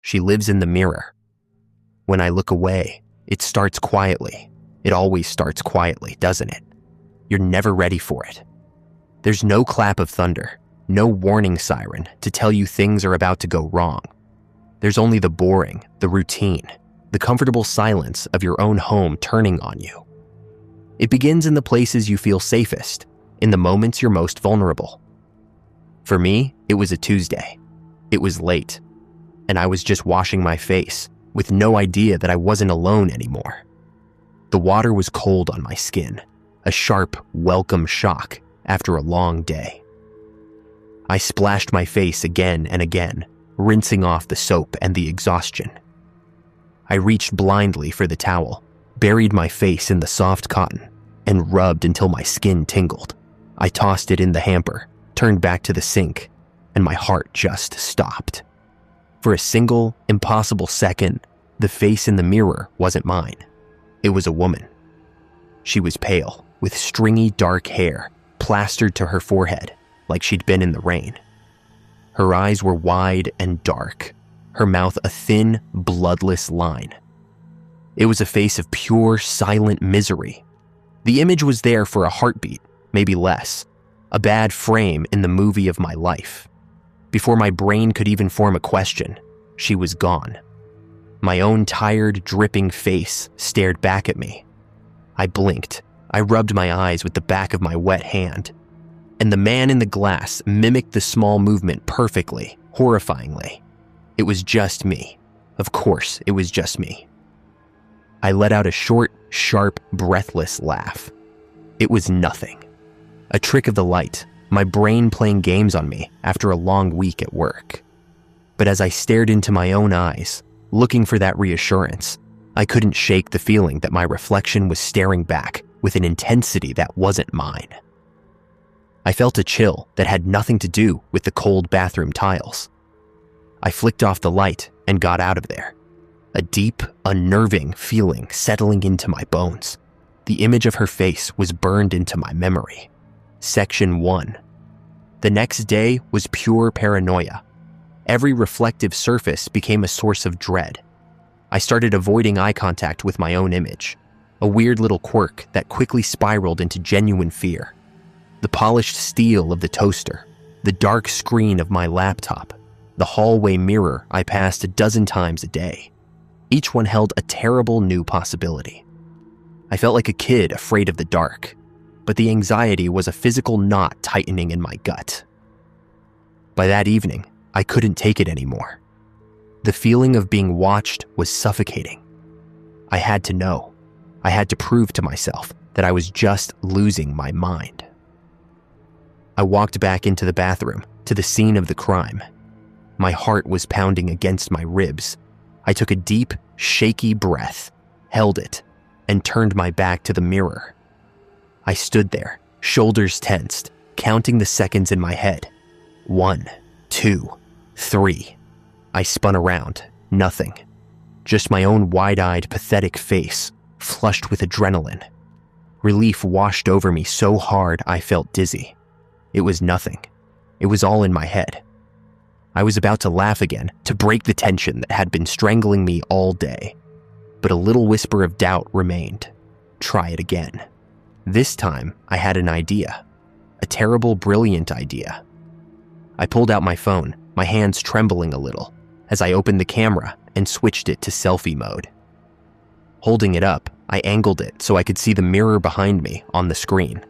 She lives in the mirror. When I look away, it starts quietly. It always starts quietly, doesn't it? You're never ready for it. There's no clap of thunder, no warning siren to tell you things are about to go wrong. There's only the boring, the routine, the comfortable silence of your own home turning on you. It begins in the places you feel safest, in the moments you're most vulnerable. For me, it was a Tuesday. It was late, and I was just washing my face with no idea that I wasn't alone anymore. The water was cold on my skin, a sharp, welcome shock after a long day. I splashed my face again and again, rinsing off the soap and the exhaustion. I reached blindly for the towel, buried my face in the soft cotton, and rubbed until my skin tingled. I tossed it in the hamper, turned back to the sink, and my heart just stopped. For a single, impossible second, the face in the mirror wasn't mine. It was a woman. She was pale, with stringy dark hair plastered to her forehead like she'd been in the rain. Her eyes were wide and dark, her mouth a thin, bloodless line. It was a face of pure, silent misery. The image was there for a heartbeat, maybe less, a bad frame in the movie of my life. Before my brain could even form a question, she was gone. My own tired, dripping face stared back at me. I blinked. I rubbed my eyes with the back of my wet hand. And the man in the glass mimicked the small movement perfectly, horrifyingly. It was just me. Of course, it was just me. I let out a short, sharp, breathless laugh. It was nothing. A trick of the light, my brain playing games on me after a long week at work. But as I stared into my own eyes, looking for that reassurance, I couldn't shake the feeling that my reflection was staring back with an intensity that wasn't mine. I felt a chill that had nothing to do with the cold bathroom tiles. I flicked off the light and got out of there. A deep, unnerving feeling settling into my bones. The image of her face was burned into my memory. Section 1. The next day was pure paranoia. Every reflective surface became a source of dread. I started avoiding eye contact with my own image, a weird little quirk that quickly spiraled into genuine fear. The polished steel of the toaster, the dark screen of my laptop, the hallway mirror I passed a dozen times a day. Each one held a terrible new possibility. I felt like a kid afraid of the dark, but the anxiety was a physical knot tightening in my gut. By that evening, I couldn't take it anymore. The feeling of being watched was suffocating. I had to know. I had to prove to myself that I was just losing my mind. I walked back into the bathroom, to the scene of the crime. My heart was pounding against my ribs. I took a deep, shaky breath, held it, and turned my back to the mirror. I stood there, shoulders tensed, counting the seconds in my head. 1, 2, 3. I spun around. Nothing. Just my own wide-eyed, pathetic face, flushed with adrenaline. Relief washed over me so hard I felt dizzy. It was nothing. It was all in my head. I was about to laugh again, to break the tension that had been strangling me all day. But a little whisper of doubt remained. Try it again. This time, I had an idea. A terrible, brilliant idea. I pulled out my phone, my hands trembling a little, as I opened the camera and switched it to selfie mode. Holding it up, I angled it so I could see the mirror behind me on the screen.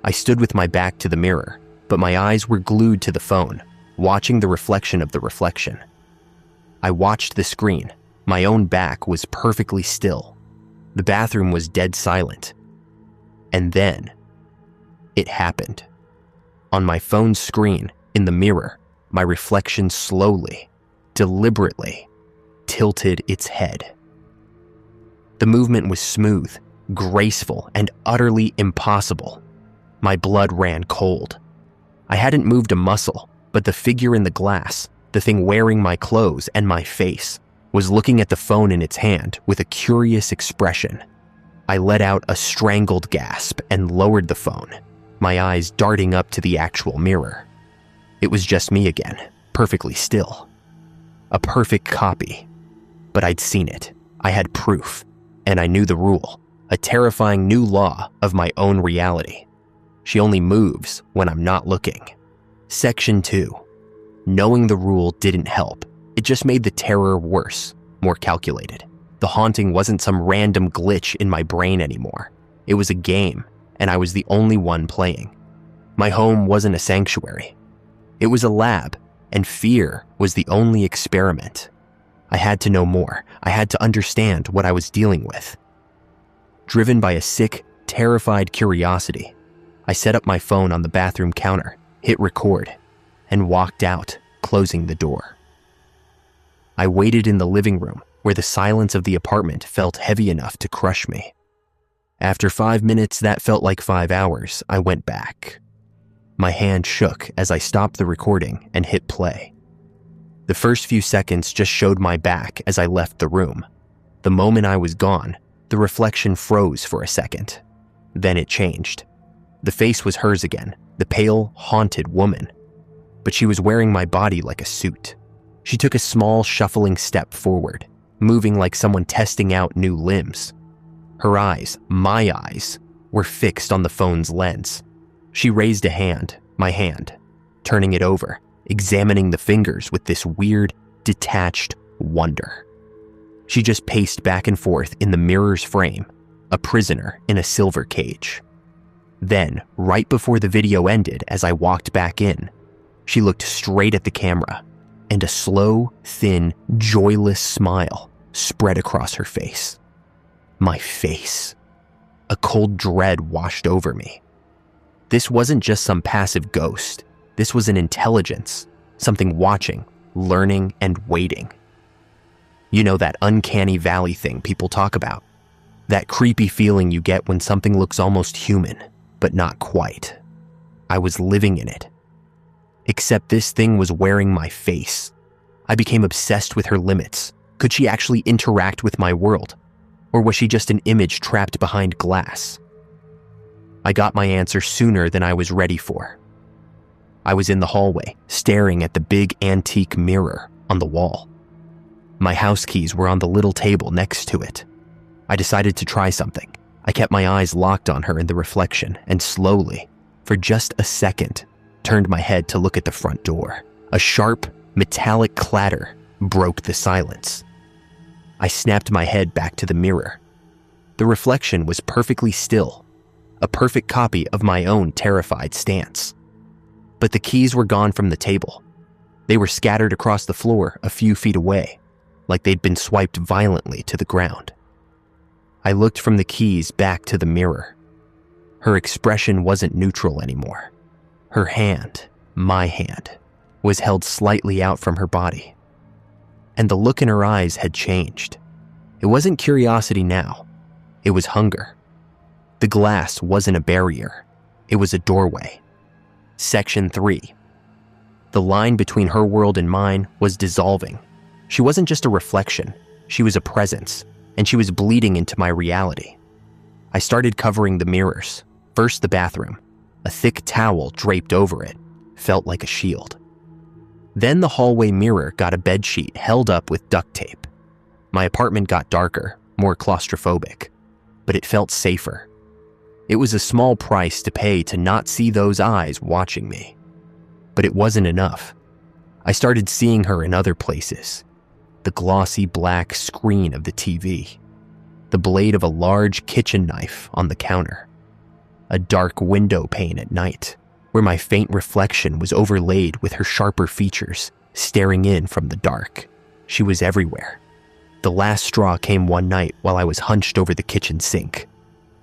I stood with my back to the mirror, but my eyes were glued to the phone, watching the reflection of the reflection. I watched the screen. My own back was perfectly still. The bathroom was dead silent. And then, it happened. On my phone's screen, in the mirror, my reflection slowly, deliberately, tilted its head. The movement was smooth, graceful, and utterly impossible. My blood ran cold. I hadn't moved a muscle, but the figure in the glass, the thing wearing my clothes and my face, was looking at the phone in its hand with a curious expression. I let out a strangled gasp and lowered the phone, my eyes darting up to the actual mirror. It was just me again, perfectly still. A perfect copy. But I'd seen it. I had proof. And I knew the rule. A terrifying new law of my own reality. She only moves when I'm not looking. Section 2. Knowing the rule didn't help. It just made the terror worse, more calculated. The haunting wasn't some random glitch in my brain anymore. It was a game, and I was the only one playing. My home wasn't a sanctuary. It was a lab, and fear was the only experiment. I had to know more. I had to understand what I was dealing with. Driven by a sick, terrified curiosity, I set up my phone on the bathroom counter, hit record, and walked out, closing the door. I waited in the living room, where the silence of the apartment felt heavy enough to crush me. After 5 minutes that felt like 5 hours, I went back. My hand shook as I stopped the recording and hit play. The first few seconds just showed my back as I left the room. The moment I was gone, the reflection froze for a second. Then it changed. The face was hers again, the pale, haunted woman. But she was wearing my body like a suit. She took a small, shuffling step forward, moving like someone testing out new limbs. Her eyes, my eyes, were fixed on the phone's lens. She raised a hand, my hand, turning it over, examining the fingers with this weird, detached wonder. She just paced back and forth in the mirror's frame, a prisoner in a silver cage. Then, right before the video ended as I walked back in, she looked straight at the camera, and a slow, thin, joyless smile spread across her face. My face. A cold dread washed over me. This wasn't just some passive ghost. This was an intelligence, something watching, learning, and waiting. You know that uncanny valley thing people talk about? That creepy feeling you get when something looks almost human, but not quite. I was living in it. Except this thing was wearing my face. I became obsessed with her limits. Could she actually interact with my world? Or was she just an image trapped behind glass? I got my answer sooner than I was ready for. I was in the hallway, staring at the big antique mirror on the wall. My house keys were on the little table next to it. I decided to try something. I kept my eyes locked on her in the reflection and slowly, for just a second, turned my head to look at the front door. A sharp, metallic clatter broke the silence. I snapped my head back to the mirror. The reflection was perfectly still, a perfect copy of my own terrified stance. But the keys were gone from the table. They were scattered across the floor a few feet away, like they'd been swiped violently to the ground. I looked from the keys back to the mirror. Her expression wasn't neutral anymore. Her hand, my hand, was held slightly out from her body. And the look in her eyes had changed. It wasn't curiosity now. It was hunger. The glass wasn't a barrier. It was a doorway. Section 3. The line between her world and mine was dissolving. She wasn't just a reflection. She was a presence, and she was bleeding into my reality. I started covering the mirrors. First the bathroom. A thick towel draped over it felt like a shield. Then the hallway mirror got a bedsheet held up with duct tape. My apartment got darker, more claustrophobic, but it felt safer. It was a small price to pay to not see those eyes watching me. But it wasn't enough. I started seeing her in other places. The glossy black screen of the TV. The blade of a large kitchen knife on the counter. A dark window pane at night, where my faint reflection was overlaid with her sharper features, staring in from the dark. She was everywhere. The last straw came one night while I was hunched over the kitchen sink.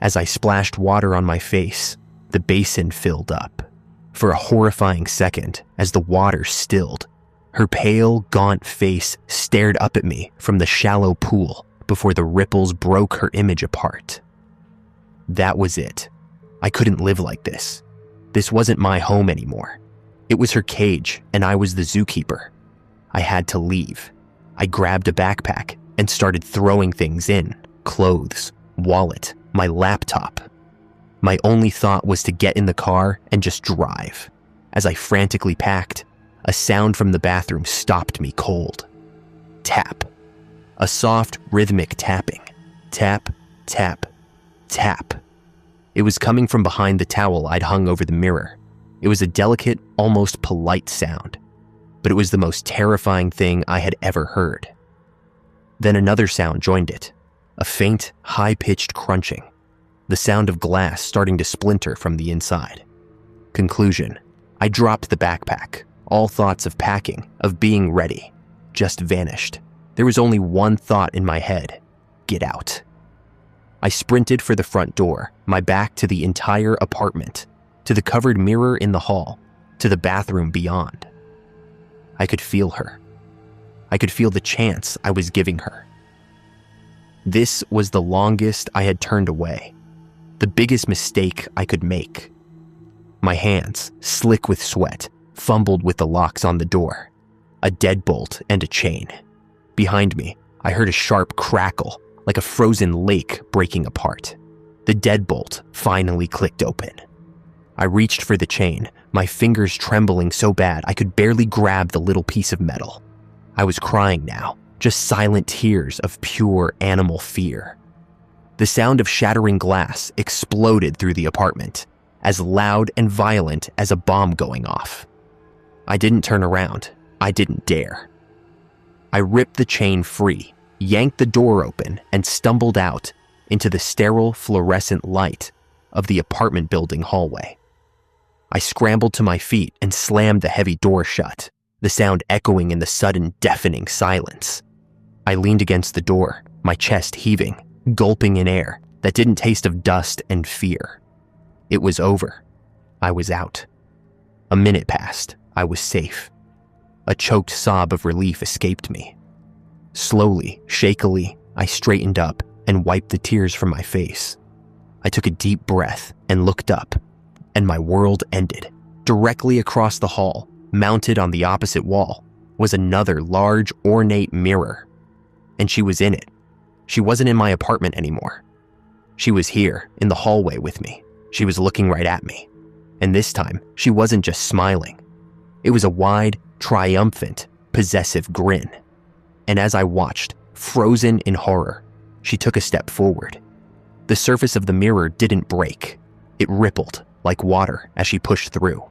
As I splashed water on my face, the basin filled up. For a horrifying second, as the water stilled, her pale, gaunt face stared up at me from the shallow pool before the ripples broke her image apart. That was it. I couldn't live like this. This wasn't my home anymore. It was her cage, and I was the zookeeper. I had to leave. I grabbed a backpack and started throwing things in: clothes, wallet, my laptop. My only thought was to get in the car and just drive. As I frantically packed, a sound from the bathroom stopped me cold. tap. A soft, rhythmic tapping. Tap, tap, tap. It was coming from behind the towel I'd hung over the mirror. It was a delicate, almost polite sound, but it was the most terrifying thing I had ever heard. Then another sound joined it, a faint, high-pitched crunching, the sound of glass starting to splinter from the inside. Conclusion: I dropped the backpack. All thoughts of packing, of being ready, just vanished. There was only one thought in my head: get out. I sprinted for the front door, my back to the entire apartment, to the covered mirror in the hall, to the bathroom beyond. I could feel her. I could feel the chance I was giving her. This was the longest I had turned away, the biggest mistake I could make. My hands, slick with sweat, fumbled with the locks on the door, a deadbolt and a chain. Behind me, I heard a sharp crackle, like a frozen lake breaking apart. The deadbolt finally clicked open. I reached for the chain, my fingers trembling so bad I could barely grab the little piece of metal. I was crying now, just silent tears of pure animal fear. The sound of shattering glass exploded through the apartment, as loud and violent as a bomb going off. I didn't turn around. I didn't dare. I ripped the chain free, yanked the door open, and stumbled out into the sterile fluorescent light of the apartment building hallway. I scrambled to my feet and slammed the heavy door shut, the sound echoing in the sudden, deafening silence. I leaned against the door, my chest heaving, gulping in air that didn't taste of dust and fear. It was over. I was out. A minute passed. I was safe. A choked sob of relief escaped me. Slowly, shakily, I straightened up and wiped the tears from my face. I took a deep breath and looked up, and my world ended. Directly across the hall, mounted on the opposite wall, was another large, ornate mirror. And she was in it. She wasn't in my apartment anymore. She was here, in the hallway with me. She was looking right at me. And this time, she wasn't just smiling. It was a wide, triumphant, possessive grin. And as I watched, frozen in horror, she took a step forward. The surface of the mirror didn't break. It rippled like water as she pushed through.